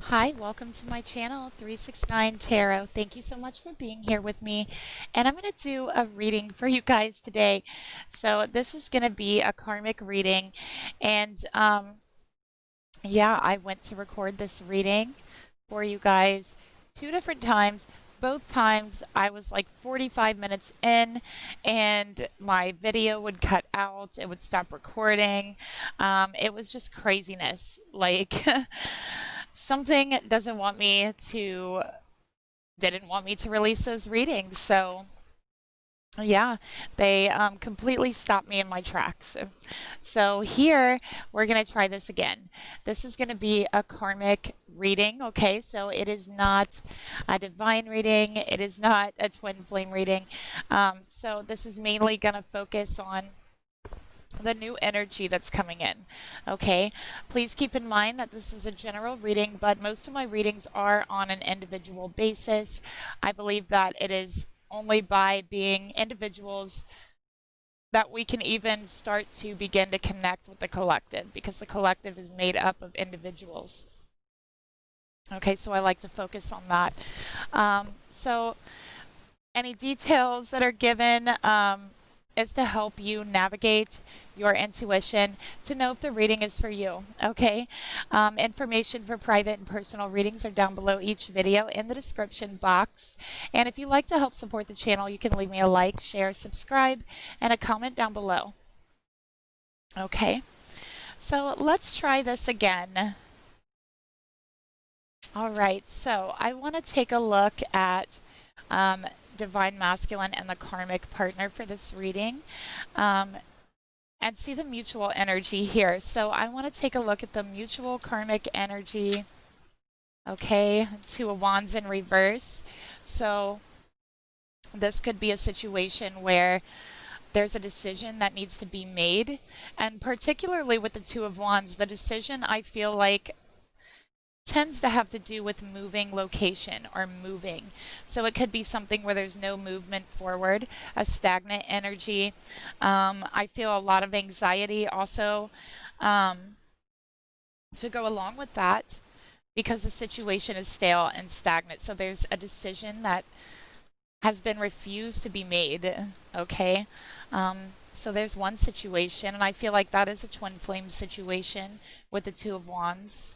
Hi, welcome to my channel, 369 Tarot. Thank you so much for being here with me. And I'm going to do a reading for you guys today. So this is going to be a karmic reading. And yeah, I went to record this reading for you guys 2 different times. Both times I was like 45 minutes in and my video would cut out. It would stop recording. It was just craziness. Like something didn't want me to release those readings. So yeah, they completely stopped me in my tracks. So here we're going to try this again. This is going to be a karmic reading, okay? So it is not a divine reading. It is not a twin flame reading. So this is mainly going to focus on the new energy that's coming in. Okay, please keep in mind that this is a general reading, but most of my readings are on an individual basis. I believe that it is only by being individuals that we can even start to begin to connect with the collective, because the collective is made up of individuals. Okay, so I like to focus on that. So any details that are given is to help you navigate your intuition to know if the reading is for you. Okay, information for private and personal readings are down below each video in the description box. And if you'd like to help support the channel, you can leave me a like, share, subscribe, and a comment down below. Okay, so let's try this again. All right, so I want to take a look at divine masculine and the karmic partner for this reading, and see the mutual energy here. So I want to take a look at the mutual karmic energy. Okay, Two of Wands in reverse. So this could be a situation where there's a decision that needs to be made, and particularly with the Two of Wands, the decision I feel like tends to have to do with moving location or moving. So it could be something where there's no movement forward, a stagnant energy. I feel a lot of anxiety also to go along with that, because the situation is stale and stagnant. So there's a decision that has been refused to be made. Okay. So there's one situation, and I feel like that is a twin flame situation with the Two of Wands.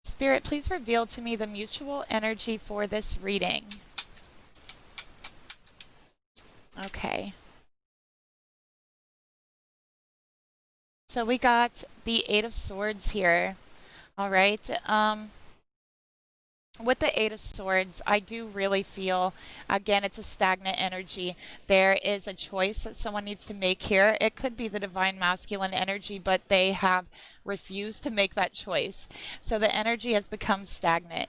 Spirit, please reveal to me the mutual energy for this reading. Okay. So we got the Eight of Swords here. All right. With the Eight of Swords, I do really feel, again, it's a stagnant energy. There is a choice that someone needs to make here. It could be the divine masculine energy, but they have refused to make that choice. So the energy has become stagnant.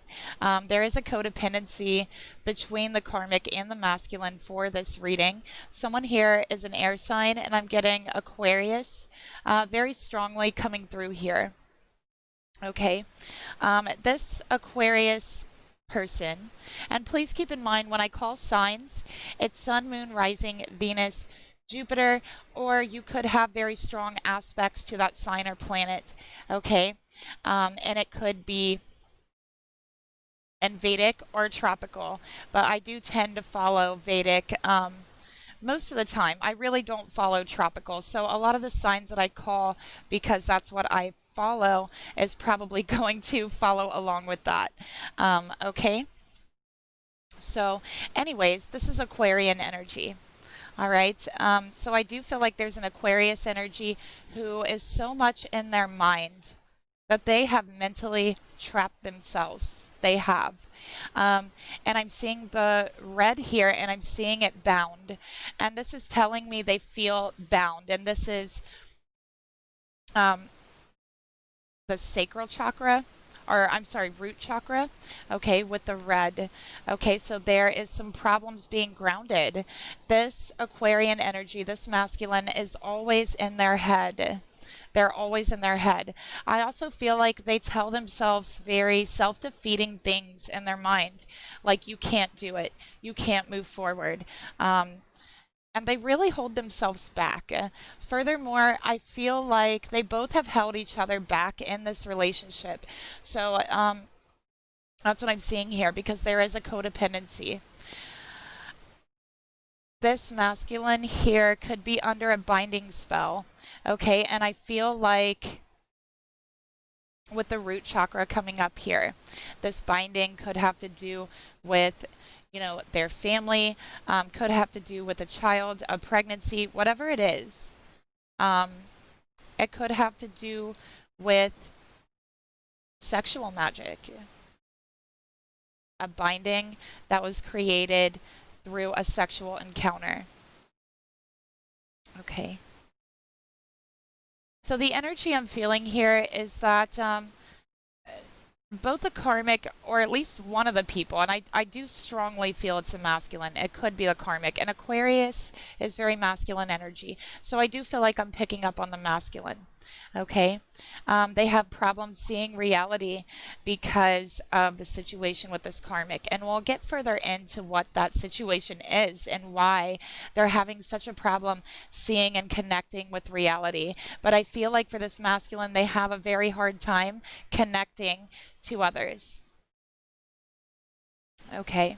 There is a codependency between the karmic and the masculine for this reading. Someone here is an air sign, and I'm getting Aquarius very strongly coming through here. Okay, this Aquarius person, and please keep in mind when I call signs, it's Sun, Moon, Rising, Venus, Jupiter, or you could have very strong aspects to that sign or planet. Okay, and it could be in Vedic or tropical, but I do tend to follow Vedic. Most of the time, I really don't follow tropical. So a lot of the signs that I call, because that's what I follow, is probably going to follow along with that. Okay. So anyways, this is Aquarian energy. All right. So I do feel like there's an Aquarius energy who is so much in their mind that they have mentally trapped themselves. They have. And I'm seeing the red here, and I'm seeing it bound. And this is telling me they feel bound. And this is the sacral chakra, or I'm sorry, root chakra, okay, with the red. Okay, so there is some problems being grounded. This Aquarian energy, this masculine, is always in their head. They're always in their head. I also feel like they tell themselves very self-defeating things in their mind, like you can't do it, you can't move forward. And they really hold themselves back Furthermore, I feel like they both have held each other back in this relationship. So that's what I'm seeing here because there is a codependency. This masculine here could be under a binding spell. Okay, and I feel like with the root chakra coming up here, this binding could have to do with, their family, could have to do with a child, a pregnancy, whatever it is. It could have to do with sexual magic, a binding that was created through a sexual encounter. Okay. So the energy I'm feeling here is that both the karmic, or at least one of the people, and I do strongly feel it's a masculine, it could be a karmic, and Aquarius is very masculine energy. So I do feel like I'm picking up on the masculine. Okay, they have problems seeing reality because of the situation with this karmic, and we'll get further into what that situation is and why they're having such a problem seeing and connecting with reality. But I feel like for this masculine, they have a very hard time connecting to others. Okay.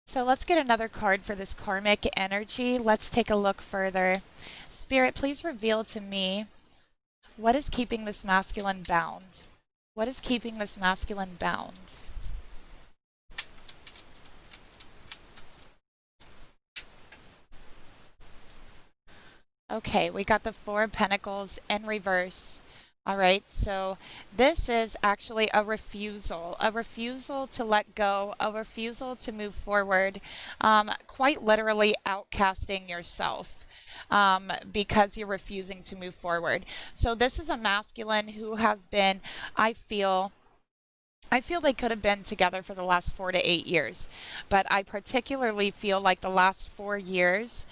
So let's get another card for this karmic energy. Let's take a look further. Spirit, please reveal to me what is keeping this masculine bound. What is keeping this masculine bound? Okay, we got the Four of Pentacles in reverse. All right, so this is actually a refusal to let go, a refusal to move forward, quite literally outcasting yourself because you're refusing to move forward. So this is a masculine who has been, I feel they could have been together for the last 4 to 8 years, but I particularly feel like the last 4 years,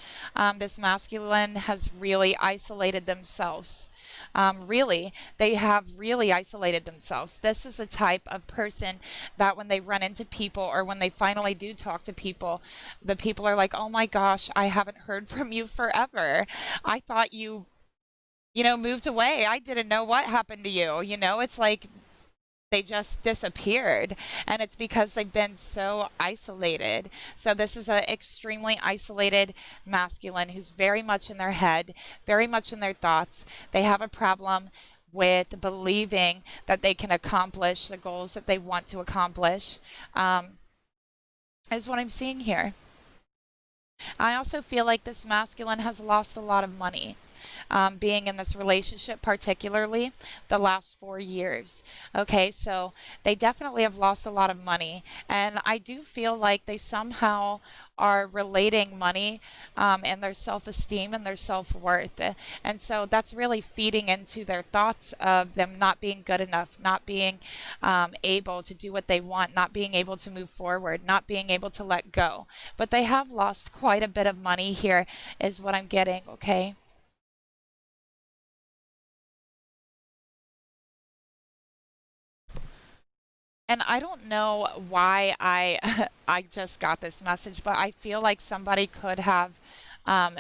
this masculine has really isolated themselves. They have really isolated themselves. This is a type of person that when they run into people or when they finally do talk to people, the people are like, oh my gosh, I haven't heard from you forever. I thought you moved away. I didn't know what happened to you. It's like they just disappeared, and it's because they've been so isolated. So this is an extremely isolated masculine who's very much in their head, very much in their thoughts. They have a problem with believing that they can accomplish the goals that they want to accomplish, is what I'm seeing here. I also feel like this masculine has lost a lot of money. Being in this relationship, particularly the last 4 years. Okay, so they definitely have lost a lot of money, and I do feel like they somehow are relating money and their self-esteem and their self-worth, and so that's really feeding into their thoughts of them not being good enough, not being able to do what they want, not being able to move forward, not being able to let go. But they have lost quite a bit of money here, is what I'm getting. Okay. And I don't know why I I just got this message, but I feel like somebody could have um,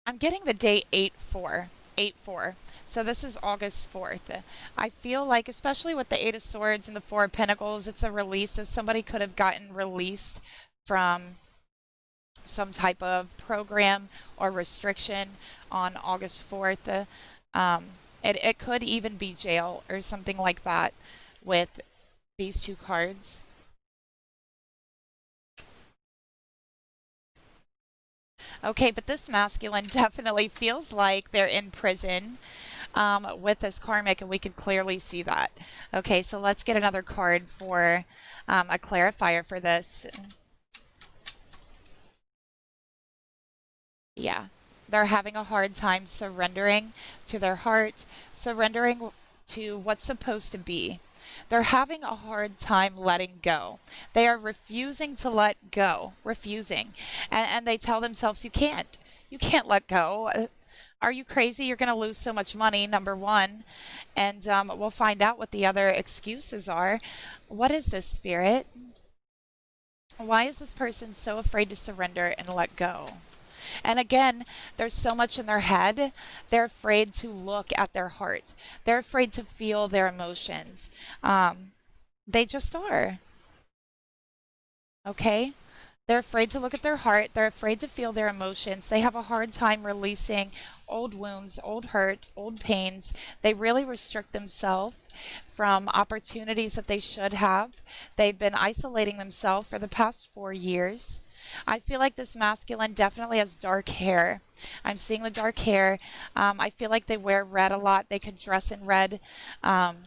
I'm getting the date 8/4. 8/4. So this is August 4th. I feel like, especially with the Eight of Swords and the Four of Pentacles, it's a release. So somebody could have gotten released from some type of program or restriction on August 4th. It could even be jail or something like that with these two cards. Okay, but this masculine definitely feels like they're in prison with this karmic, and we could clearly see that. Okay, so let's get another card for a clarifier for this. Yeah, they're having a hard time surrendering to their heart, surrendering to what's supposed to be. They're having a hard time letting go. They are refusing to let go, refusing. And they tell themselves, you can't let go. Are you crazy? You're going to lose so much money, number one. And we'll find out what the other excuses are. What is this, Spirit? Why is this person so afraid to surrender and let go? And again, there's so much in their head. They're afraid to look at their heart. They're afraid to feel their emotions. They just are. Okay? They're afraid to look at their heart. They're afraid to feel their emotions. They have a hard time releasing old wounds, old hurt, old pains. They really restrict themselves from opportunities that they should have. They've been isolating themselves for the past 4 years. I feel like this masculine definitely has dark hair. I'm seeing the dark hair. I feel like they wear red a lot. They could dress in red. I'm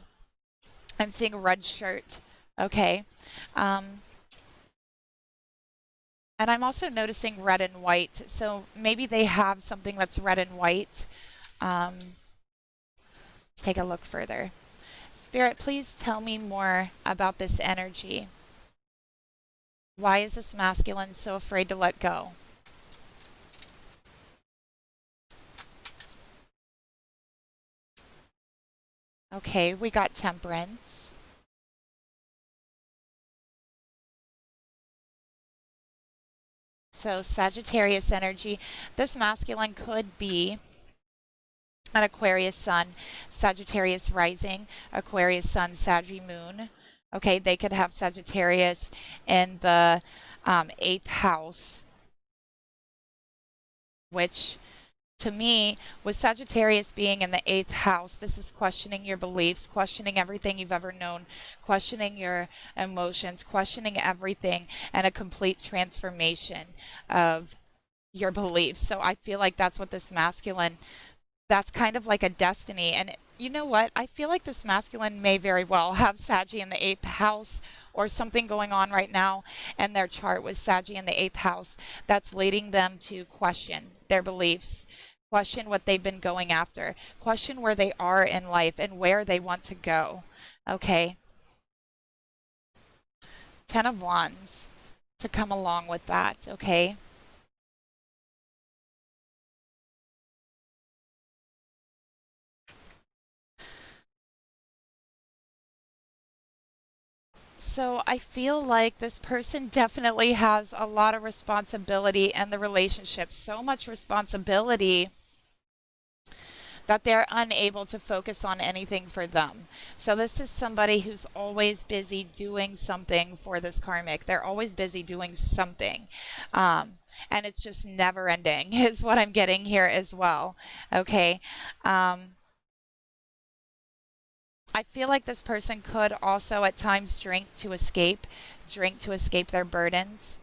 seeing a red shirt. Okay. And I'm also noticing red and white. So maybe they have something that's red and white. Take a look further. Spirit, please tell me more about this energy. Why is this masculine so afraid to let go? Okay, we got temperance. So Sagittarius energy. This masculine could be an Aquarius sun, Sagittarius rising, Aquarius sun, Saggy moon. Okay, they could have Sagittarius in the 8th house, which to me, with Sagittarius being in the 8th house, this is questioning your beliefs, questioning everything you've ever known, questioning your emotions, questioning everything, and a complete transformation of your beliefs. So I feel like that's what this masculine, that's kind of like a destiny. And you know what? I feel like this masculine may very well have Saggy in the 8th house or something going on right now in their chart with Saggy in the 8th house that's leading them to question their beliefs, question what they've been going after, question where they are in life and where they want to go. Okay. 10 of Wands to come along with that. Okay. So I feel like this person definitely has a lot of responsibility in the relationship, so much responsibility that they're unable to focus on anything for them. So this is somebody who's always busy doing something for this karmic. They're always busy doing something. And it's just never ending is what I'm getting here as well. Okay. I feel like this person could also at times drink to escape their burdens.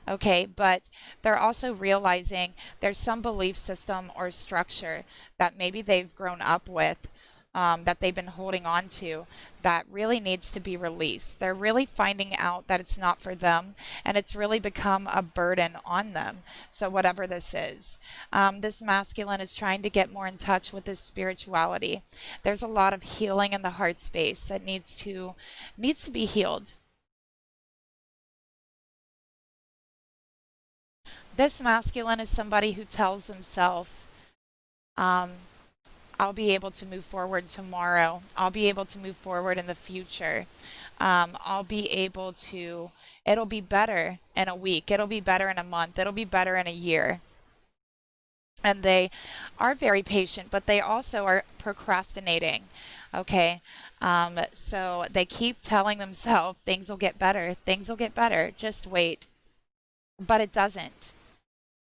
Okay, but they're also realizing there's some belief system or structure that maybe they've grown up with, that they've been holding on to, that really needs to be released. They're really finding out that it's not for them and it's really become a burden on them. So whatever this is, this masculine is trying to get more in touch with his spirituality. There's a lot of healing in the heart space that needs to be healed. This masculine is somebody who tells himself, um, I'll be able to move forward tomorrow. I'll be able to move forward in the future. I'll be able to, it'll be better in a week. It'll be better in a month. It'll be better in a year. And they are very patient, but they also are procrastinating. Okay. So they keep telling themselves things will get better. Things will get better. Just wait. But it doesn't.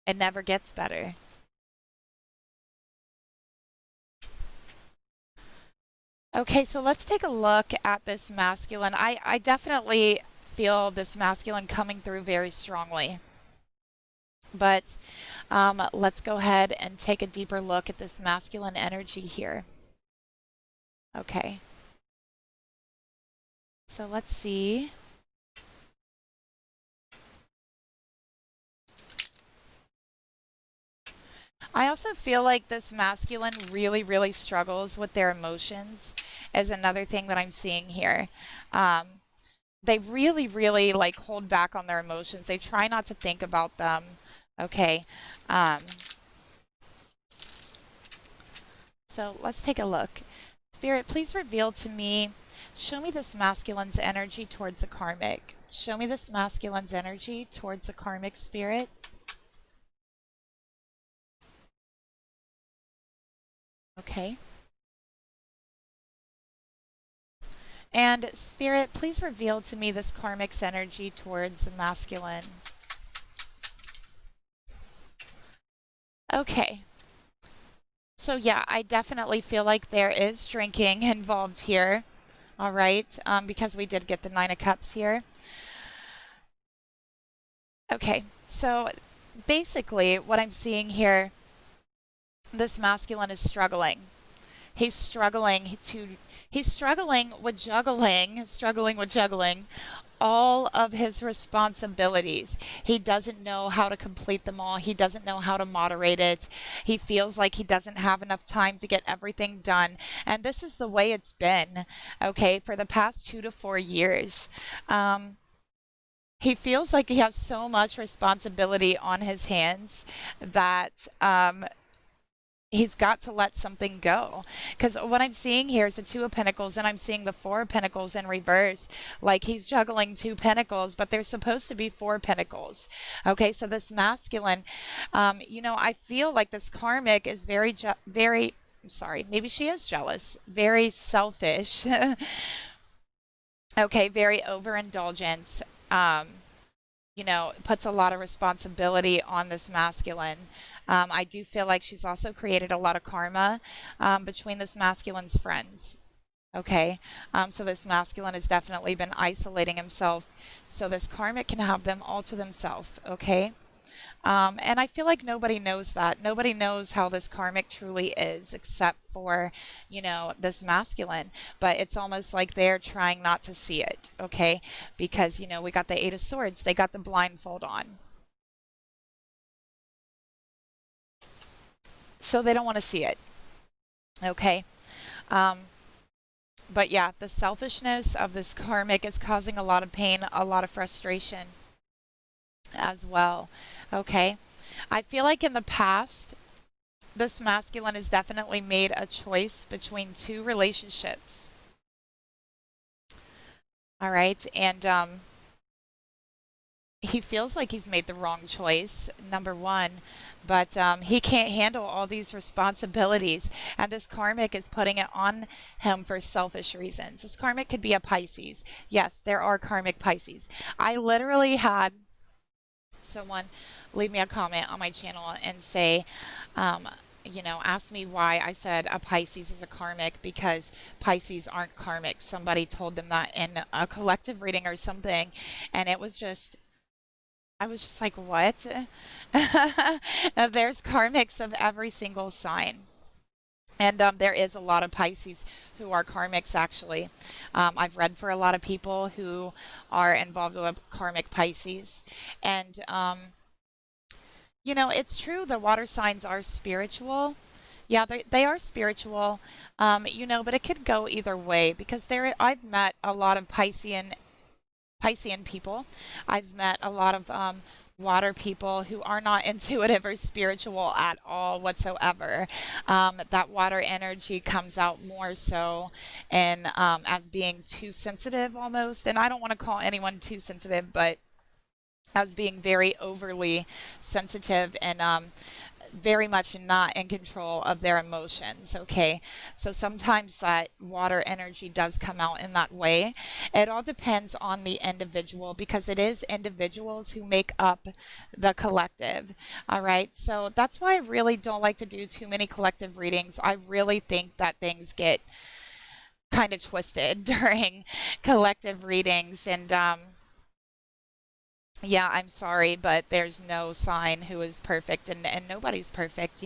It never gets better. Okay, so let's take a look at this masculine. I definitely feel this masculine coming through very strongly. But let's go ahead and take a deeper look at this masculine energy here. Okay. So let's see. I also feel like this masculine really, really struggles with their emotions, is another thing that I'm seeing here. They really, really like hold back on their emotions. They try not to think about them. Okay. So let's take a look. Spirit, please reveal to me, show me this masculine's energy towards the karmic. Show me this masculine's energy towards the karmic, Spirit. Okay. And Spirit, please reveal to me this karmic's energy towards the masculine. Okay. So yeah, I definitely feel like there is drinking involved here. All right, because we did get the Nine of Cups here. Okay, so basically what I'm seeing here, this masculine is struggling. He's struggling struggling with juggling all of his responsibilities. He doesn't know how to complete them all. He doesn't know how to moderate it. He feels like he doesn't have enough time to get everything done. And this is the way it's been, okay, for the past 2 to 4 years. He feels like he has so much responsibility on his hands that he's got to let something go. Because what I'm seeing here is the Two of Pentacles, and I'm seeing the Four of Pentacles in reverse. Like he's juggling 2 pentacles, but there's supposed to be 4 pentacles. Okay, so this masculine, I feel like this karmic is very, I'm sorry, maybe she is jealous, very selfish. Okay, very overindulgent. Puts a lot of responsibility on this masculine. I do feel like she's also created a lot of karma between this masculine's friends. Okay, so this masculine has definitely been isolating himself, so this karmic can have them all to themselves. Okay, and I feel like nobody knows that. Nobody knows how this karmic truly is except for, this masculine. But it's almost like they're trying not to see it, okay? Because, we got the Eight of Swords. They got the blindfold on. So they don't want to see it, okay? But yeah, the selfishness of this karmic is causing a lot of pain, a lot of frustration as well. Okay, I feel like in the past, this masculine has definitely made a choice between 2 relationships. All right, and he feels like he's made the wrong choice, number one, but he can't handle all these responsibilities, and this karmic is putting it on him for selfish reasons. This karmic could be a Pisces. Yes, there are karmic Pisces. I literally had someone leave me a comment on my channel and say, ask me why I said a Pisces is a karmic, because Pisces aren't karmic. Somebody told them that in a collective reading or something, and I was just like, what? There's karmics of every single sign. And there is a lot of Pisces who are karmics, actually. I've read for a lot of people who are involved with karmic Pisces. And, it's true the water signs are spiritual. Yeah, they are spiritual, but it could go either way, because I've met a lot of Piscean people. I've met a lot of water people who are not intuitive or spiritual at all whatsoever. That water energy comes out more so and as being too sensitive almost. And I don't want to call anyone too sensitive, but as being very overly sensitive and very much not in control of their emotions. Okay, so sometimes that water energy does come out in that way. It all depends on the individual, because it is individuals who make up the collective. All right, so that's why I really don't like to do too many collective readings. I really think that things get kind of twisted during collective readings, and yeah, I'm sorry, but there's no sign who is perfect, and nobody's perfect,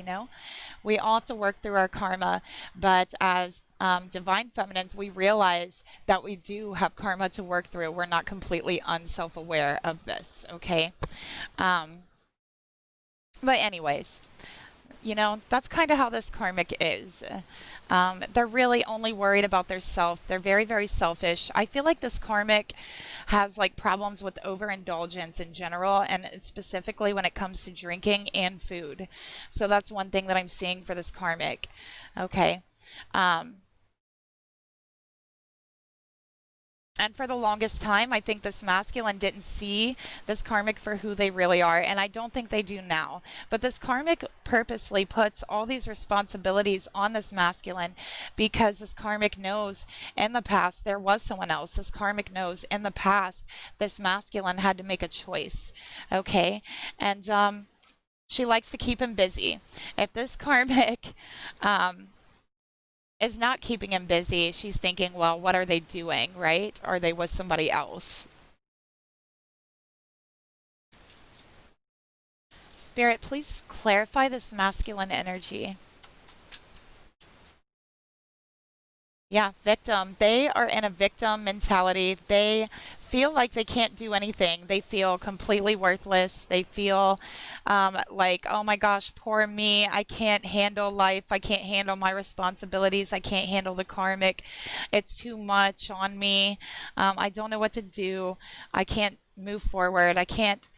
We all have to work through our karma, but as divine feminines, we realize that we do have karma to work through. We're not completely unself-aware of this, okay? But anyways, that's kind of how this karmic is. They're really only worried about their self. They're very, very selfish. I feel like this karmic has like problems with overindulgence in general, and specifically when it comes to drinking and food. So that's one thing that I'm seeing for this karmic. Okay. Um, And for the longest time, I think this masculine didn't see this karmic for who they really are. And I don't think they do now. But this karmic purposely puts all these responsibilities on this masculine because this karmic knows in the past there was someone else. This karmic knows in the past this masculine had to make a choice. Okay. And she likes to keep him busy. If this karmic um, is not keeping him busy, she's thinking, well, what are they doing, right? Are they with somebody else? Spirit, please clarify this masculine energy. Yeah, victim. They are in a victim mentality. They feel like they can't do anything. They feel completely worthless. They feel like, oh my gosh, poor me. I can't handle life. I can't handle my responsibilities. I can't handle the karmic. It's too much on me. I don't know what to do. I can't move forward. I can't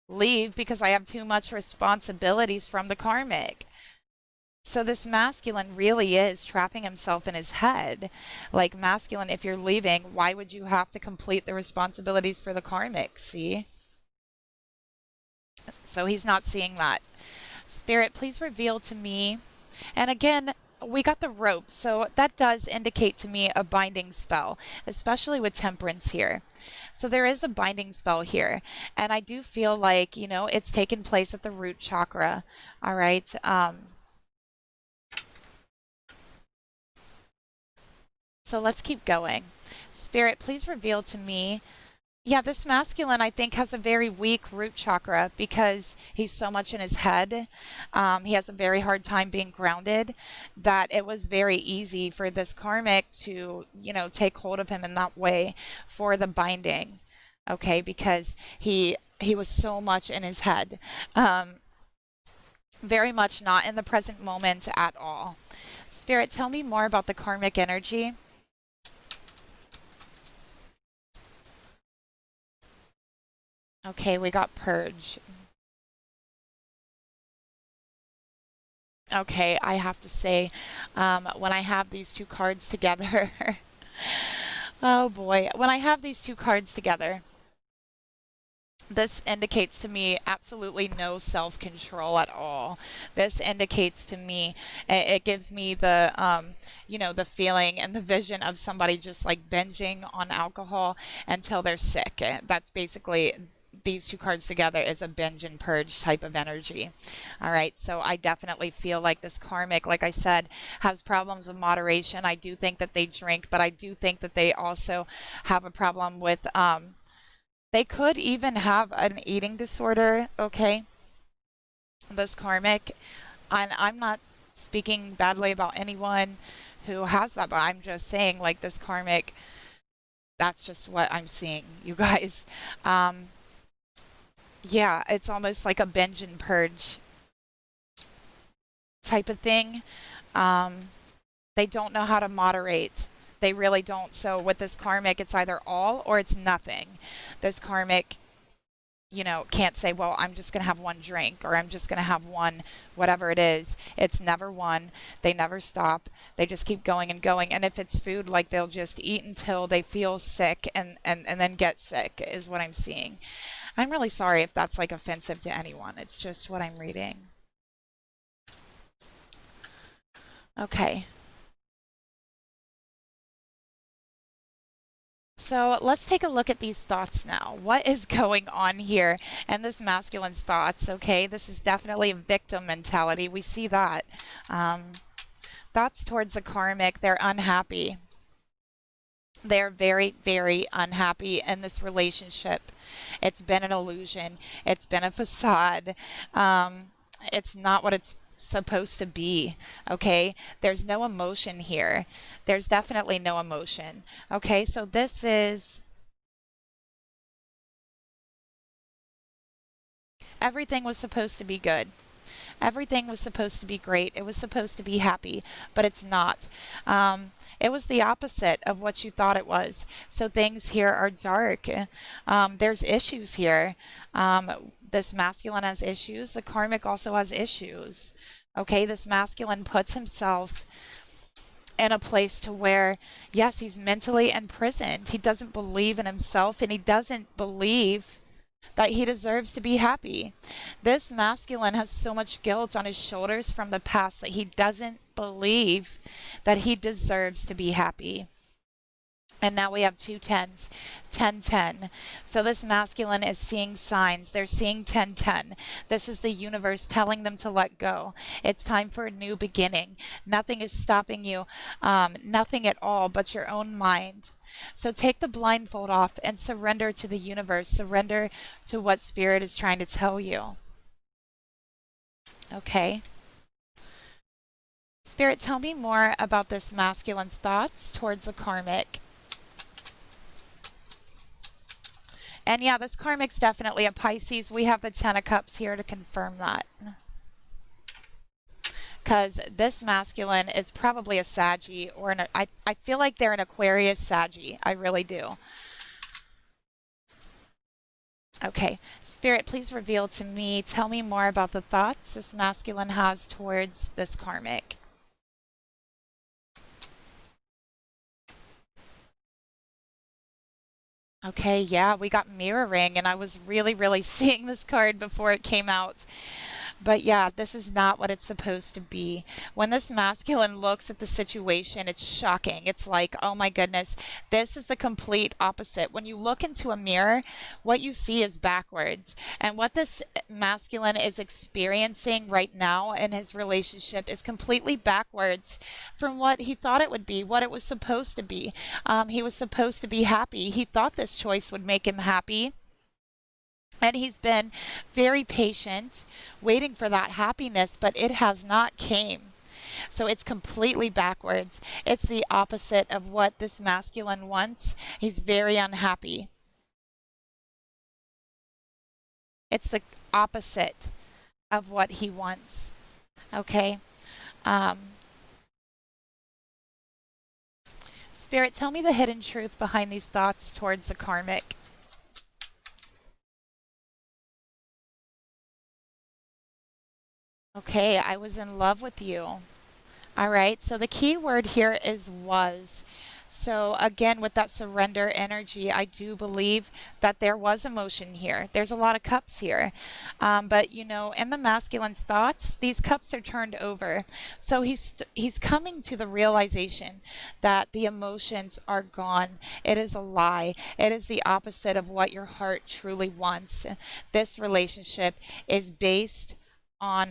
leave because I have too much responsibilities from the karmic. So this masculine really is trapping himself in his head. Like, masculine, if you're leaving, why would you have to complete the responsibilities for the karmic? See? So he's not seeing that. Spirit, please reveal to me. And again, we got the rope, so that does indicate to me a binding spell, especially with temperance here. So there is a binding spell here, and I do feel like, it's taken place at the root chakra. All right. So let's keep going. Spirit, please reveal to me. Yeah, this masculine, I think, has a very weak root chakra because he's so much in his head. He has a very hard time being grounded, that it was very easy for this karmic to, take hold of him in that way for the binding. Okay, because he was so much in his head. Very much not in the present moment at all. Spirit, tell me more about the karmic energy. Okay, we got purge. Okay, I have to say, when I have these two cards together, oh boy, when I have these two cards together, this indicates to me absolutely no self-control at all. This indicates to me, it gives me the feeling and the vision of somebody just like binging on alcohol until they're sick. That's basically, these two cards together is a binge and purge type of energy. All right, so I definitely feel like this karmic, like I said, has problems with moderation. I do think that they drink, but I do think that they also have a problem with they could even have an eating disorder, okay? This karmic. And I'm not speaking badly about anyone who has that, but I'm just saying, like, this karmic, that's just what I'm seeing, you guys. Um, yeah, it's almost like a binge and purge type of thing. Um, they don't know how to moderate. They really don't. So with this karmic, it's either all or it's nothing. This karmic, can't say, well, I'm just going to have one drink or I'm just going to have one, whatever it is. It's never one. They never stop. They just keep going and going. And if it's food, like, they'll just eat until they feel sick and then get sick is what I'm seeing. I'm really sorry if that's like offensive to anyone. It's just what I'm reading. Okay. So let's take a look at these thoughts now. What is going on here and this masculine's thoughts? Okay, this is definitely a victim mentality. We see that. Thoughts towards the karmic, they're unhappy. They're very, very unhappy in this relationship. It's been an illusion, it's been a facade. It's not what it's supposed to be. Okay, there's no emotion here. There's definitely no emotion. Okay, so this is, everything was supposed to be good. Everything was supposed to be great. It was supposed to be happy, but it's not. It was the opposite of what you thought it was. So things here are dark. There's issues here. This masculine has issues. The karmic also has issues. Okay, this masculine puts himself in a place to where, yes, he's mentally imprisoned. He doesn't believe in himself, and he doesn't believe that he deserves to be happy. This masculine has so much guilt on his shoulders from the past that he doesn't believe that he deserves to be happy. And now we have two tens, 10, 10. So this masculine is seeing signs. They're seeing 10, 10. This is the universe telling them to let go. It's time for a new beginning. Nothing is stopping you, nothing at all but your own mind. So take the blindfold off and surrender to the universe. Surrender to what Spirit is trying to tell you. Okay. Spirit, tell me more about this masculine's thoughts towards the karmic. And yeah, this karmic's definitely a Pisces. We have the Ten of Cups here to confirm that. Because this masculine is probably a Saggy, or I feel like they're an Aquarius Saggy. I really do. Okay, Spirit, please reveal to me, tell me more about the thoughts this masculine has towards this karmic. Okay, yeah, we got mirroring, and I was really seeing this card before it came out. But yeah, this is not what it's supposed to be. When this masculine looks at the situation, it's shocking. It's like, oh my goodness, this is the complete opposite. When you look into a mirror, what you see is backwards. And what this masculine is experiencing right now in his relationship is completely backwards from what he thought it would be, what it was supposed to be. He was supposed to be happy. He thought this choice would make him happy. And he's been very patient, waiting for that happiness, but it has not came. So it's completely backwards. It's the opposite of what this masculine wants. He's very unhappy. It's the opposite of what he wants. Okay? Spirit, tell me the hidden truth behind these thoughts towards the karmic. Okay, I was in love with you. All right, so the key word here is was. So again, with that surrender energy, I do believe that there was emotion here. There's a lot of cups here. But you know, in the masculine's thoughts, these cups are turned over. So he's coming to the realization that the emotions are gone. It is a lie. It is the opposite of what your heart truly wants. This relationship is based on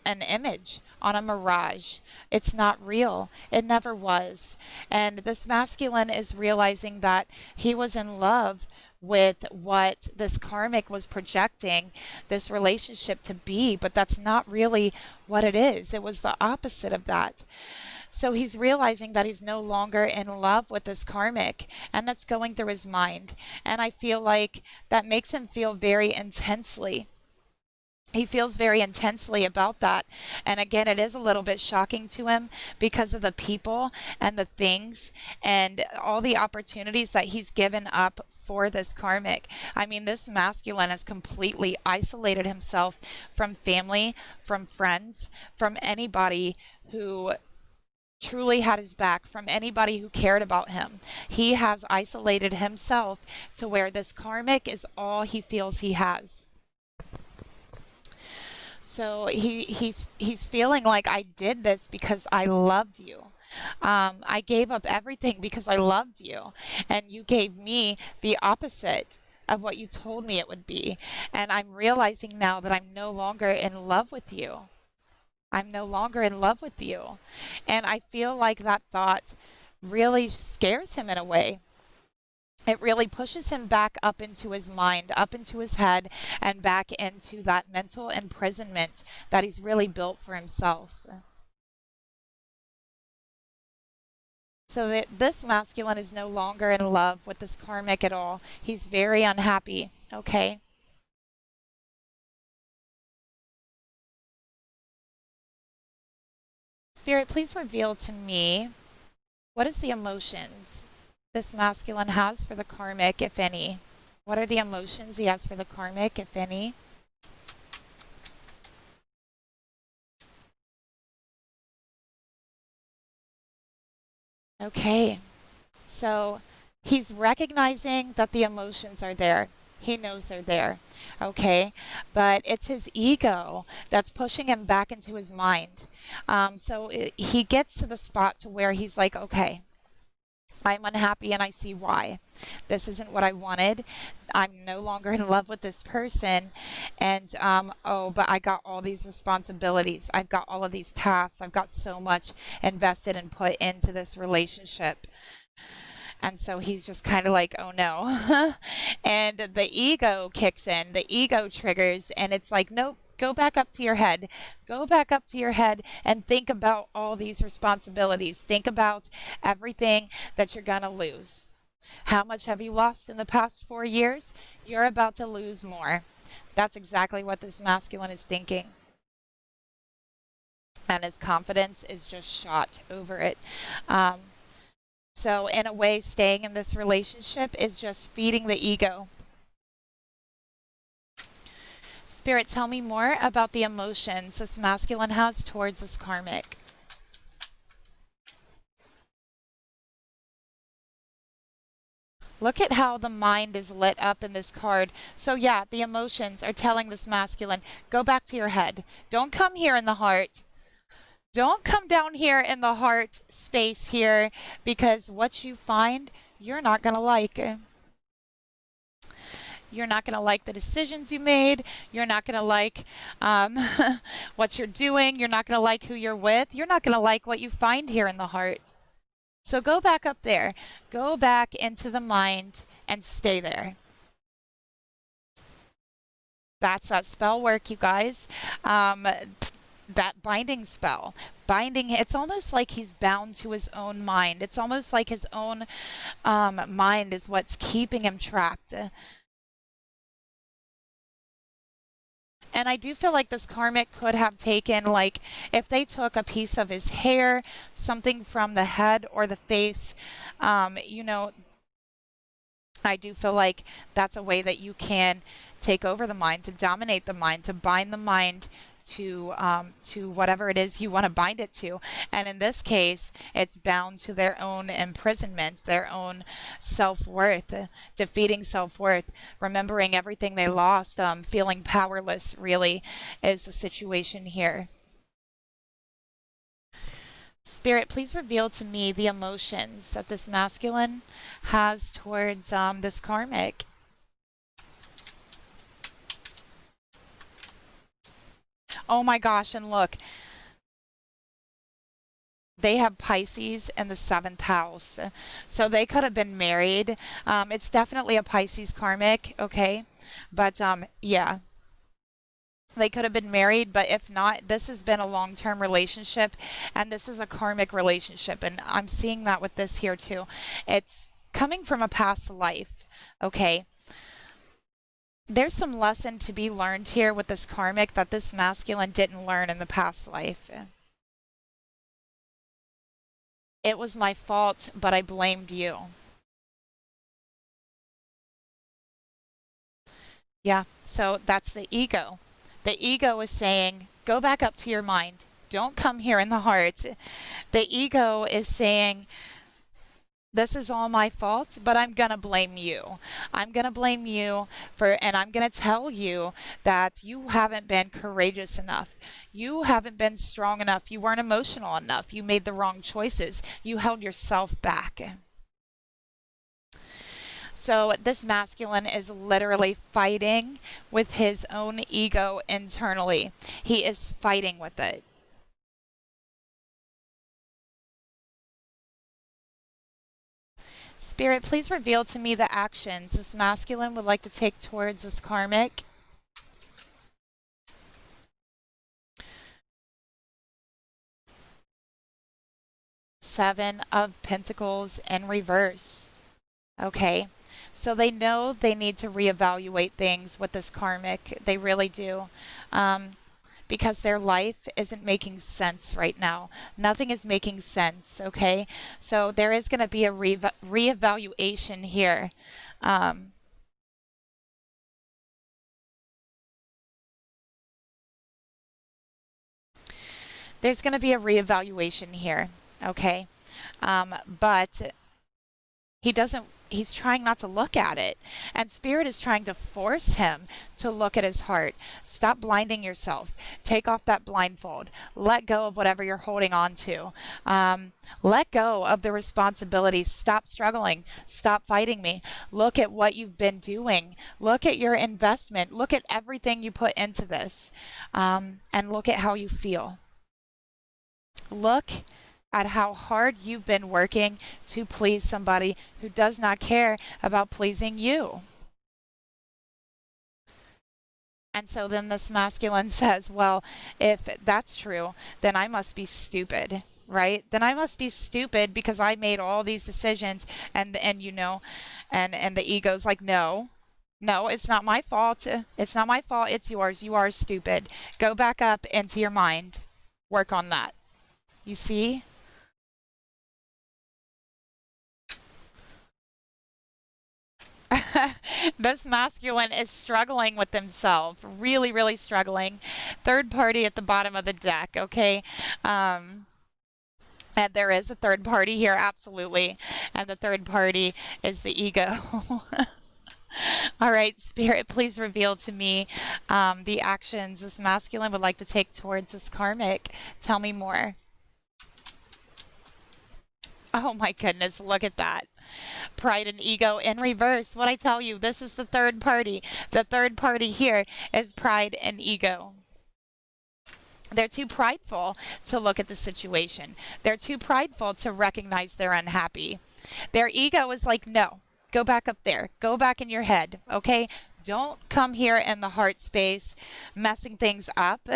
an image, on a mirage. It's not real. It never was. And this masculine is realizing that he was in love with what this karmic was projecting this relationship to be, but that's not really what it is. It was the opposite of that. So he's realizing that he's no longer in love with this karmic, and that's going through his mind. And I feel like that makes him feel very intensely. He feels very intensely about that. And again, it is a little bit shocking to him because of the people and the things and all the opportunities that he's given up for this karmic. I mean, this masculine has completely isolated himself from family, from friends, from anybody who truly had his back, from anybody who cared about him. He has isolated himself to where this karmic is all he feels he has. So he's feeling like, I did this because I loved you. I gave up everything because I loved you, and you gave me the opposite of what you told me it would be. And I'm realizing now that I'm no longer in love with you. I'm no longer in love with you. And I feel like that thought really scares him in a way. It really pushes him back up into his mind, up into his head, and back into that mental imprisonment that he's really built for himself. So that this masculine is no longer in love with this karmic at all. He's very unhappy, okay? Spirit, please reveal to me, what is the emotions this masculine has for the karmic, if any? What are the emotions he has for the karmic, if any? Okay. So he's recognizing that the emotions are there. He knows they're there. Okay. But it's his ego that's pushing him back into his mind. He gets to the spot to where he's like, okay, I'm unhappy and I see why. This isn't what I wanted. I'm no longer in love with this person. And, oh, but I got all these responsibilities. I've got all of these tasks. I've got so much invested and put into this relationship. And so he's just kind of like, oh no. And the ego kicks in, the ego triggers, and it's like, nope, go back up to your head. Go back up to your head and think about all these responsibilities. Think about everything that you're going to lose. How much have you lost in the past 4 years? You're about to lose more. That's exactly what this masculine is thinking. And his confidence is just shot over it. Um, So, in a way, staying in this relationship is just feeding the ego. Spirit, tell me more about the emotions this masculine has towards this karmic. Look at how the mind is lit up in this card. So, yeah, the emotions are telling this masculine, go back to your head. Don't come here in the heart. Don't come down here in the heart space here, because what you find, you're not going to like. You're not going to like the decisions you made. You're not going to like what you're doing. You're not going to like who you're with. You're not going to like what you find here in the heart. So go back up there. Go back into the mind and stay there. That's that spell work, you guys. That binding spell. Binding, it's almost like he's bound to his own mind. It's almost like his own mind is what's keeping him trapped. And I do feel like this karmic could have taken, like, if they took a piece of his hair, something from the head or the face, you know, I do feel like that's a way that you can take over the mind, to dominate the mind, to bind the mind to whatever it is you want to bind it to. And in this case, it's bound to their own imprisonment, their own self-worth, defeating self-worth, remembering everything they lost, feeling powerless really is the situation here. Spirit, please reveal to me the emotions that this masculine has towards this karmic. Oh my gosh, and look, they have Pisces in the seventh house. So they could have been married. It's definitely a Pisces karmic, okay? But yeah, they could have been married, but if not, this has been a long term relationship, and this is a karmic relationship. And I'm seeing that with this here too. It's coming from a past life, okay? There's some lesson to be learned here with this karmic that this masculine didn't learn in the past life. It was my fault, but I blamed you. Yeah, so that's the ego. The ego is saying, go back up to your mind. Don't come here in the heart. The ego is saying, this is all my fault, but I'm going to blame you. I'm going to blame you and I'm going to tell you that you haven't been courageous enough. You haven't been strong enough. You weren't emotional enough. You made the wrong choices. You held yourself back. So this masculine is literally fighting with his own ego internally. He is fighting with it. Spirit, please reveal to me the actions this masculine would like to take towards this karmic. Seven of Pentacles in reverse. Okay. So they know they need to reevaluate things with this karmic. They really do. Because their life isn't making sense right now. Nothing is making sense, okay? So there is going to be a reevaluation here. There's going to be a reevaluation here, okay? But he doesn't, he's trying not to look at it. And spirit is trying to force him to look at his heart. Stop blinding yourself. Take off that blindfold. Let go of whatever you're holding on to. Let go of the responsibilities. Stop struggling. Stop fighting me. Look at what you've been doing. Look at your investment. Look at everything you put into this. And look at how you feel. Look at how hard you've been working to please somebody who does not care about pleasing you. And so then this masculine says, well, if that's true, then I must be stupid, right? Then I must be stupid because I made all these decisions and you know, and the ego's like, no. No, it's not my fault. It's not my fault. It's yours. You are stupid. Go back up into your mind. Work on that. You see? This masculine is struggling with himself, really, really struggling. Third party at the bottom of the deck, okay? And there is a third party here, absolutely. And the third party is the ego. All right, Spirit, please reveal to me the actions this masculine would like to take towards this karmic. Tell me more. Oh my goodness, look at that. Pride and ego in reverse. What I tell you, this is the third party. The third party here is pride and ego. They're too prideful to look at the situation. They're too prideful to recognize they're unhappy. Their ego is like, no, go back up there. Go back in your head, okay? Don't come here in the heart space messing things up.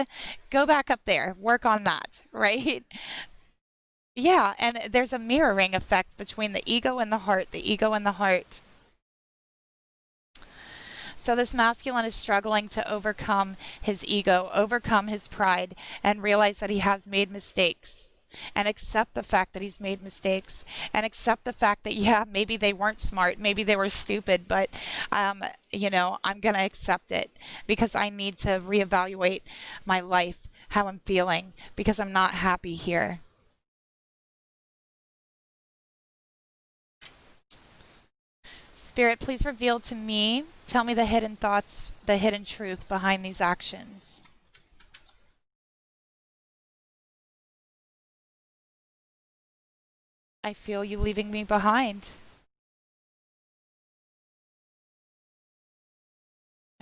Go back up there. Work on that, right? Yeah, and there's a mirroring effect between the ego and the heart, the ego and the heart. So this masculine is struggling to overcome his ego, overcome his pride, and realize that he has made mistakes. And accept the fact that he's made mistakes. And accept the fact that, yeah, maybe they weren't smart, maybe they were stupid, but, you know, I'm going to accept it because I need to reevaluate my life, how I'm feeling, because I'm not happy here. Spirit, please reveal to me, tell me the hidden thoughts, the hidden truth behind these actions. I feel you leaving me behind.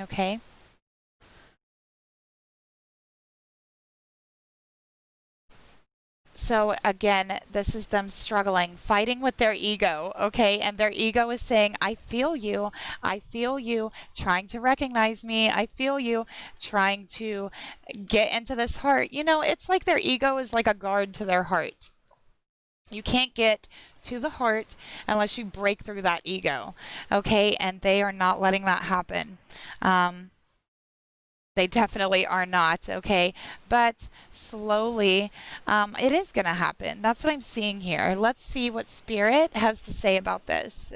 Okay. So again, this is them struggling, fighting with their ego, okay? And their ego is saying, I feel you, trying to recognize me, I feel you, trying to get into this heart. You know, it's like their ego is like a guard to their heart. You can't get to the heart unless you break through that ego, okay? And they are not letting that happen. They definitely are not, okay? But slowly, it is going to happen. That's what I'm seeing here. Let's see what Spirit has to say about this.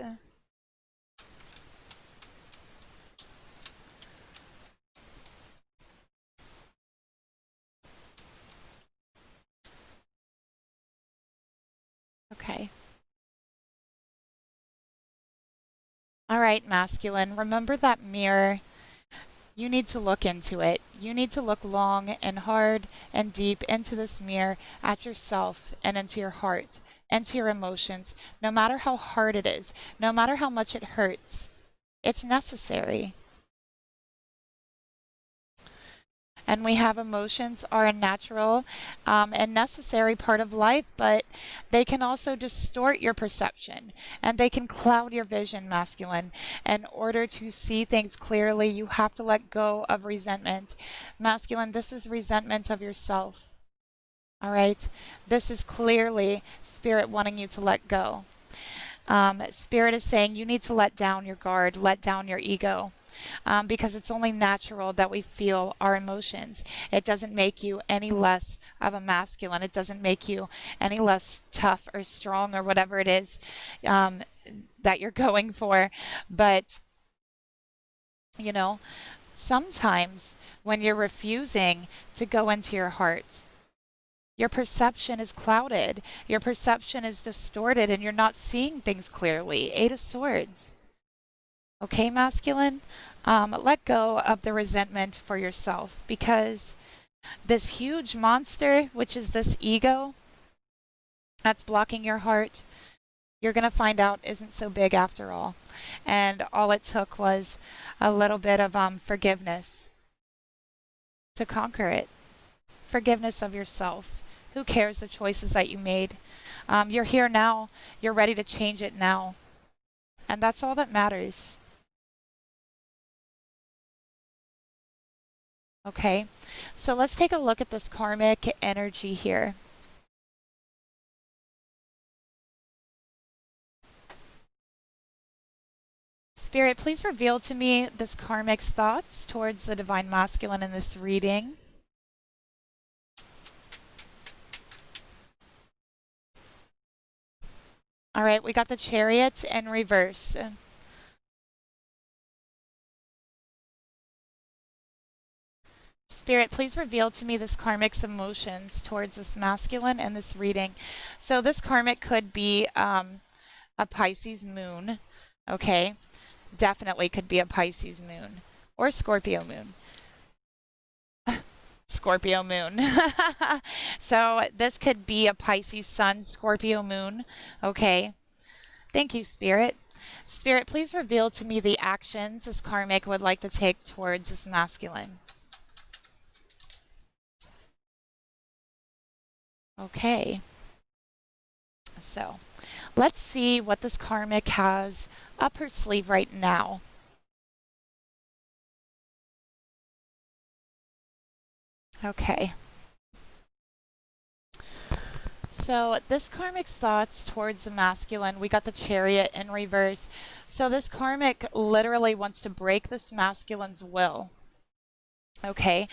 Okay. All right, masculine. Remember that mirror. You need to look into it. You need to look long and hard and deep into this mirror at yourself and into your heart, into your emotions, no matter how hard it is, no matter how much it hurts. It's necessary. And we have emotions are a natural and necessary part of life, but they can also distort your perception and they can cloud your vision, masculine. In order to see things clearly, you have to let go of resentment. Masculine, this is resentment of yourself. All right? This is clearly Spirit wanting you to let go. Spirit is saying you need to let down your guard, let down your ego. Because it's only natural that we feel our emotions. It doesn't make you any less of a masculine. It doesn't make you any less tough or strong or whatever it is that you're going for. But, you know, sometimes when you're refusing to go into your heart, Your perception is clouded. Your perception is distorted and you're not seeing things clearly. Eight of Swords. Okay, masculine? Let go of the resentment for yourself, because this huge monster, which is this ego that's blocking your heart, you're going to find out isn't so big after all. And all it took was a little bit of forgiveness to conquer it. Forgiveness of yourself. Who cares the choices that you made? You're here now. You're ready to change it now. And that's all that matters. Okay, so let's take a look at this karmic energy here. Spirit, please reveal to me this karmic's thoughts towards the divine masculine in this reading. All right, we got the Chariot in reverse. Spirit, please reveal to me this karmic's emotions towards this masculine in this reading. So this karmic could be a Pisces moon, okay? Definitely could be a Pisces moon or Scorpio moon. Scorpio moon. So this could be a Pisces sun, Scorpio moon, okay? Thank you, Spirit. Spirit, please reveal to me the actions this karmic would like to take towards this masculine. Okay, so let's see what this karmic has up her sleeve right now. Okay. So this karmic's thoughts towards the masculine, we got the Chariot in reverse. So this karmic literally wants to break this masculine's will. Okay,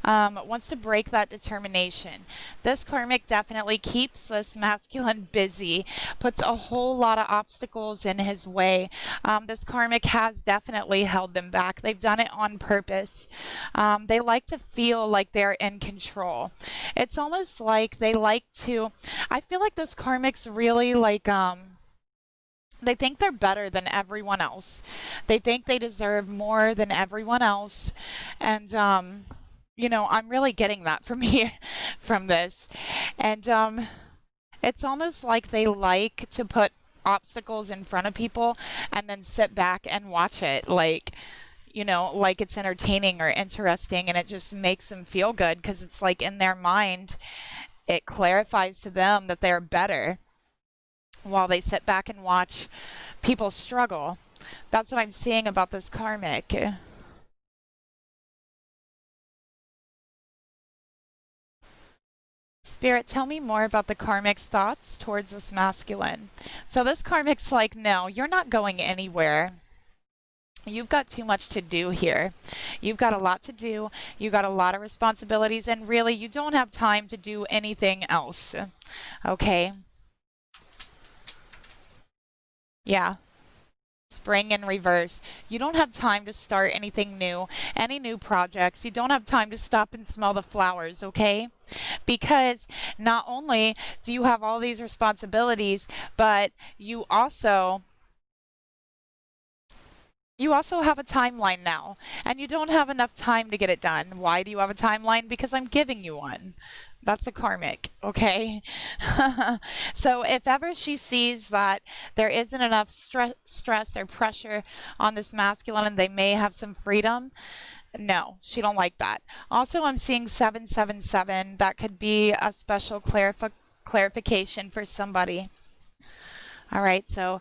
wants to break that determination. This karmic definitely keeps this masculine busy, puts a whole lot of obstacles in his way. This karmic has definitely held them back. They've done it on purpose. They like to feel like they're in control. It's almost like they like to, I feel like this karmic's really like, they think they're better than everyone else. They think they deserve more than everyone else. And, you know, I'm really getting that from here, from this. And it's almost like they like to put obstacles in front of people and then sit back and watch it. Like, you know, like it's entertaining or interesting, and it just makes them feel good because it's like in their mind, it clarifies to them that they're better, while they sit back and watch people struggle. That's what I'm seeing about this karmic. Spirit, tell me more about the karmic's thoughts towards this masculine. So this karmic's like, no, you're not going anywhere. You've got too much to do here. You've got a lot to do. You've got a lot of responsibilities, and really, you don't have time to do anything else. Okay? Yeah. Spring in reverse. You don't have time to start anything new, any new projects. You don't have time to stop and smell the flowers, okay? Because not only do you have all these responsibilities, but you also have a timeline now, and you don't have enough time to get it done. Why do you have a timeline? Because I'm giving you one. That's a karmic, okay? So if ever she sees that there isn't enough stress or pressure on this masculine and they may have some freedom, no, she don't like that. Also, I'm seeing 777. That could be a special clarification for somebody. All right, so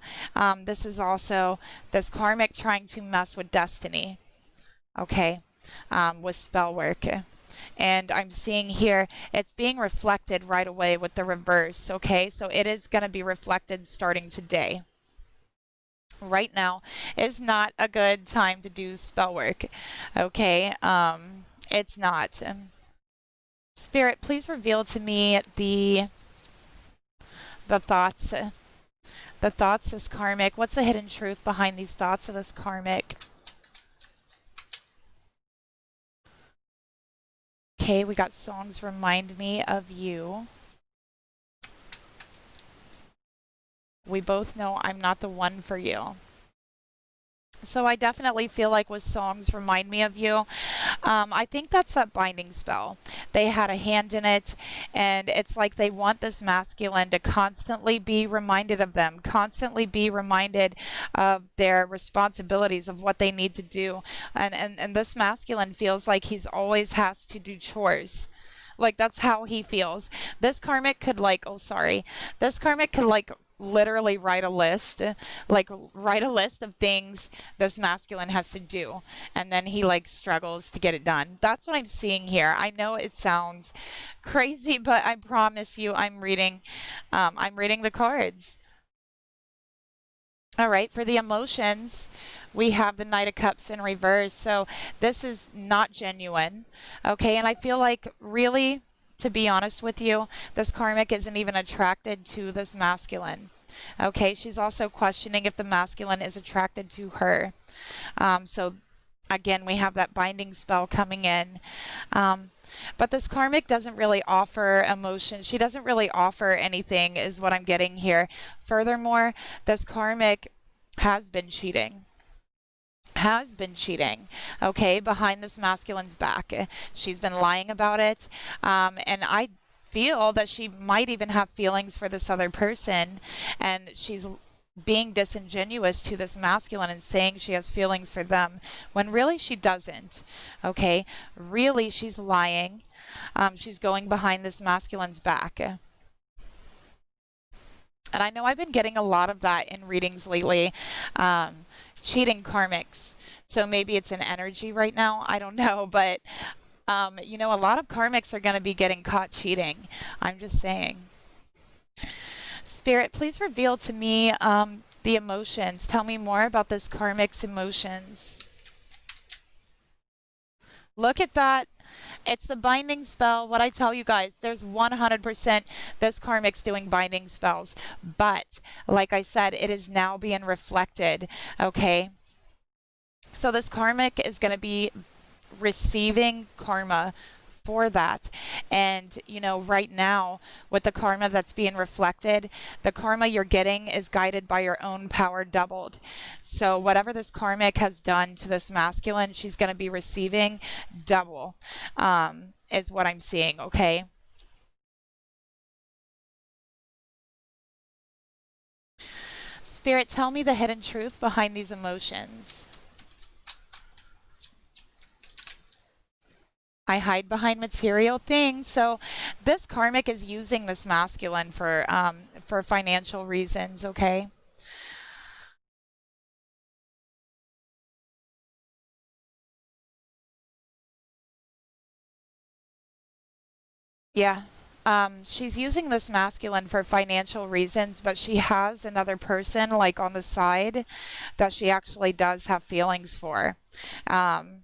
this is also this karmic trying to mess with destiny, okay, with spell work. And I'm seeing here it's being reflected right away with the reverse, okay? So it is going to be reflected starting today. Right now is not a good time to do spell work, okay? It's not. Spirit, please reveal to me the thoughts. The thoughts is karmic. What's the hidden truth behind these thoughts of this karmic? Okay, we got songs remind me of you. We both know I'm not the one for you. So I definitely feel like with songs remind me of you. I think that's that binding spell. They had a hand in it, and it's like they want this masculine to constantly be reminded of them, constantly be reminded of their responsibilities, of what they need to do. And this masculine feels like he's always has to do chores. Like that's how he feels. This karmic could like, oh sorry, this karmic could like literally write a list, like write a list of things this masculine has to do, and then he like struggles to get it done. That's what I'm seeing here. I know it sounds crazy, but I promise you, I'm reading the cards. All right, for the emotions, we have the Knight of Cups in reverse. So this is not genuine. Okay, and I feel like really, to be honest with you, this karmic isn't even attracted to this masculine. Okay, she's also questioning if the masculine is attracted to her. So again, we have that binding spell coming in. But this karmic doesn't really offer emotion. She doesn't really offer anything, is what I'm getting here. Furthermore, this karmic has been cheating. Has been cheating, okay, behind this masculine's back. She's been lying about it. And I feel that she might even have feelings for this other person, and she's being disingenuous to this masculine and saying she has feelings for them when really she doesn't. Okay, really she's lying. She's going behind this masculine's back. And I know I've been getting a lot of that in readings lately. Cheating karmics. So maybe it's an energy right now. I don't know. But, a lot of karmics are going to be getting caught cheating. I'm just saying. Spirit, please reveal to me the emotions. Tell me more about this karmic's emotions. Look at that. It's the binding spell. What I tell you guys, there's 100% this karmic's doing binding spells. But, like I said, it is now being reflected. Okay? So this karmic is going to be receiving karma for that. And, right now, with the karma that's being reflected, the karma you're getting is guided by your own power doubled. So whatever this karmic has done to this masculine, she's going to be receiving double, is what I'm seeing, okay? Spirit, tell me the hidden truth behind these emotions. I hide behind material things. So this karmic is using this masculine for financial reasons, okay? Yeah. She's using this masculine for financial reasons, but she has another person like on the side that she actually does have feelings for. Um,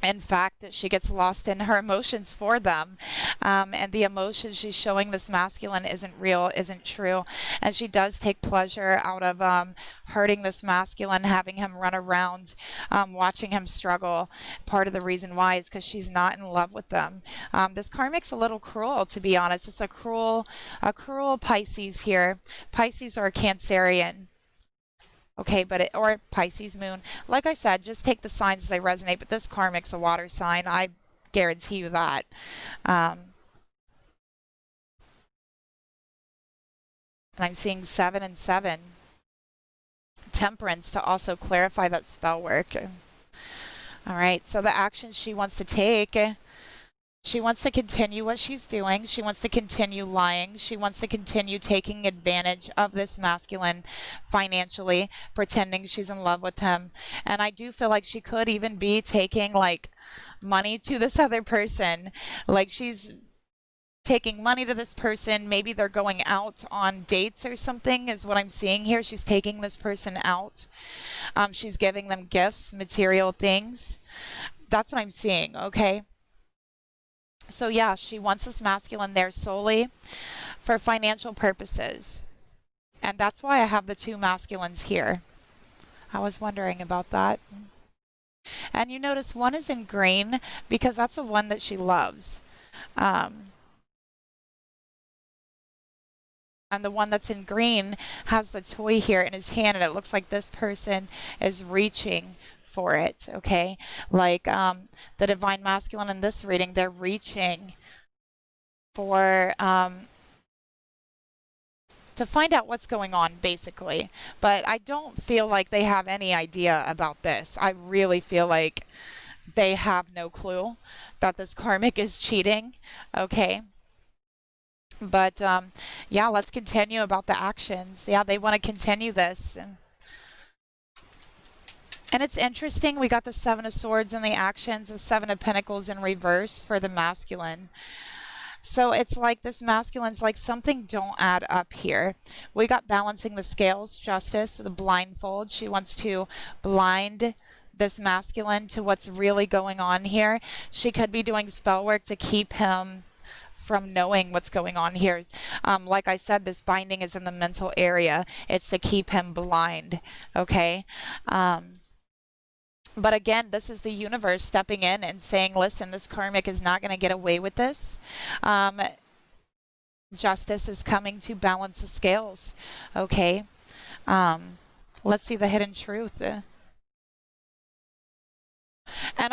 in fact, she gets lost in her emotions for them. And the emotions she's showing this masculine isn't real, isn't true. And she does take pleasure out of hurting this masculine, having him run around, watching him struggle. Part of the reason why is because she's not in love with them. This karmic's a little cruel, to be honest. It's a cruel Pisces here. Pisces are a Cancerian. Okay, or Pisces moon. Like I said, just take the signs as they resonate, but this karmic's a water sign. I guarantee you that. Um, and I'm seeing 7 and 7. Temperance to also clarify that spell work. All right, so the action she wants to take. She wants to continue what she's doing. She wants to continue lying. She wants to continue taking advantage of this masculine financially, pretending she's in love with him. And I do feel like she could even be taking like money to this other person. Like she's taking money to this person. Maybe they're going out on dates or something, is what I'm seeing here. She's taking this person out. She's giving them gifts, material things. That's what I'm seeing, okay? So yeah, she wants this masculine there solely for financial purposes. And that's why I have the two masculines here. I was wondering about that. And you notice one is in green because that's the one that she loves. Um, And the one that's in green has the toy here in his hand, and it looks like this person is reaching for it, okay? Like the divine masculine in this reading, they're reaching for to find out what's going on, basically. But I don't feel like they have any idea about this. I really feel like they have no clue that this karmic is cheating, okay? But yeah, let's continue about the actions. Yeah, they want to continue this. And it's interesting, we got the Seven of Swords in the actions, the Seven of Pentacles in reverse for the masculine. So it's like this masculine's like something don't add up here. We got balancing the scales, justice, the blindfold. She wants to blind this masculine to what's really going on here. She could be doing spell work to keep him from knowing what's going on here. Like I said, this binding is in the mental area. It's to keep him blind, okay? But again, this is the universe stepping in and saying, listen, this karmic is not going to get away with this. Justice is coming to balance the scales, okay? Let's see the hidden truth. And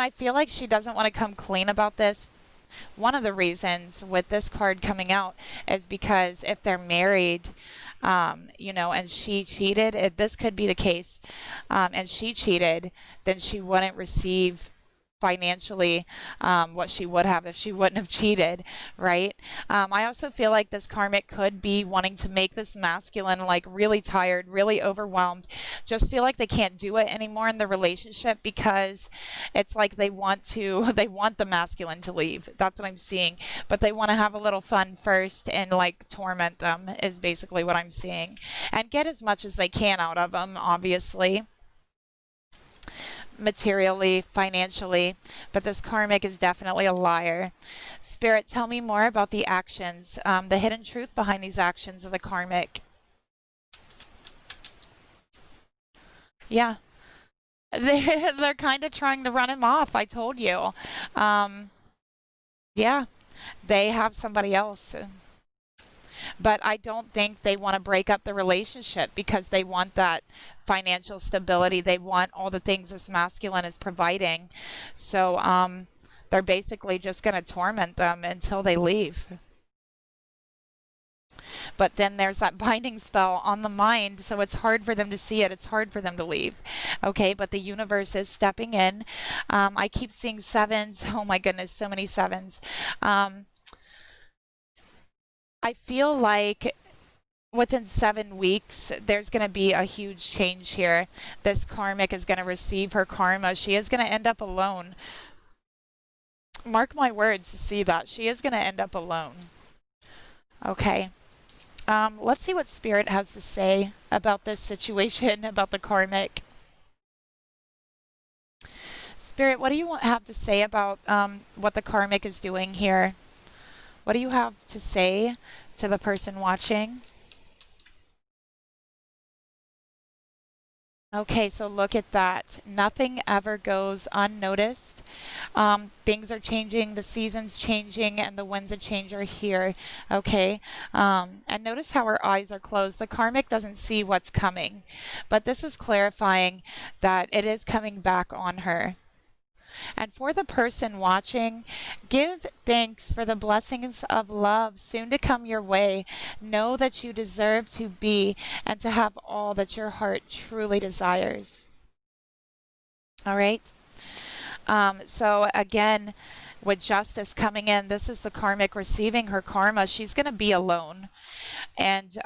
I feel like she doesn't want to come clean about this. One of the reasons with this card coming out is because if they're married, you know, and she cheated, if this could be the case, and she cheated, then she wouldn't receive financially what she would have if she wouldn't have cheated, right? I also feel like this karmic could be wanting to make this masculine like really tired, really overwhelmed, just feel like they can't do it anymore in the relationship because it's like they want the masculine to leave. That's what I'm seeing. But they want to have a little fun first and like torment them is basically what I'm seeing. And get as much as they can out of them, obviously, materially, financially, but this karmic is definitely a liar. Spirit, tell me more about the actions, the hidden truth behind these actions of the karmic. Yeah, they're kind of trying to run him off. I told you. Yeah, they have somebody else. But I don't think they want to break up the relationship because they want that financial stability. They want all the things this masculine is providing. So they're basically just going to torment them until they leave. But then there's that binding spell on the mind, so it's hard for them to see it. It's hard for them to leave. Okay, but the universe is stepping in. I keep seeing sevens. Oh my goodness, so many sevens. I feel like within 7 weeks, there's going to be a huge change here. This karmic is going to receive her karma. She is going to end up alone. Mark my words to see that. She is going to end up alone. Okay. Let's see what Spirit has to say about this situation, about the karmic. Spirit, what do you have to say about what the karmic is doing here? What do you have to say to the person watching? Okay, so look at that. Nothing ever goes unnoticed. Things are changing, the season's changing, and the winds of change are here. Okay, and notice how her eyes are closed. The karmic doesn't see what's coming, but this is clarifying that it is coming back on her. And for the person watching, give thanks for the blessings of love soon to come your way. Know that you deserve to be and to have all that your heart truly desires. All right. So again, with justice coming in, this is the karmic receiving her karma. She's going to be alone. And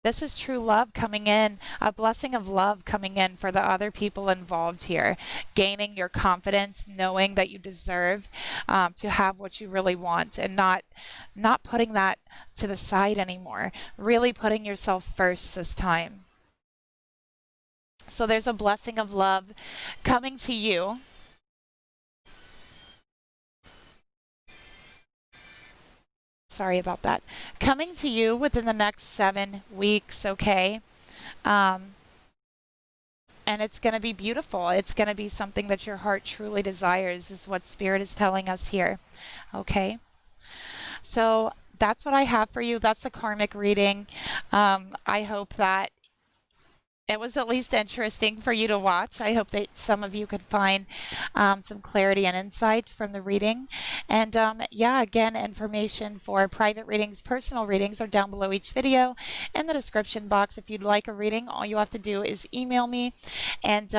this is true love coming in, a blessing of love coming in for the other people involved here. Gaining your confidence, knowing that you deserve to have what you really want, and not putting that to the side anymore. Really putting yourself first this time. So there's a blessing of love coming to you. Sorry about that. Coming to you within the next 7 weeks, okay? And it's going to be beautiful. It's going to be something that your heart truly desires, is what Spirit is telling us here, okay? So that's what I have for you. That's the karmic reading. I hope that it was at least interesting for you to watch. I hope that some of you could find some clarity and insight from the reading. And yeah, again, information for private readings, personal readings are down below each video in the description box. If you'd like a reading, all you have to do is email me. And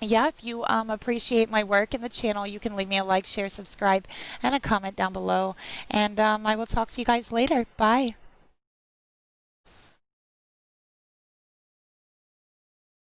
yeah, if you appreciate my work in the channel, you can leave me a like, share, subscribe, and a comment down below. And I will talk to you guys later. Bye.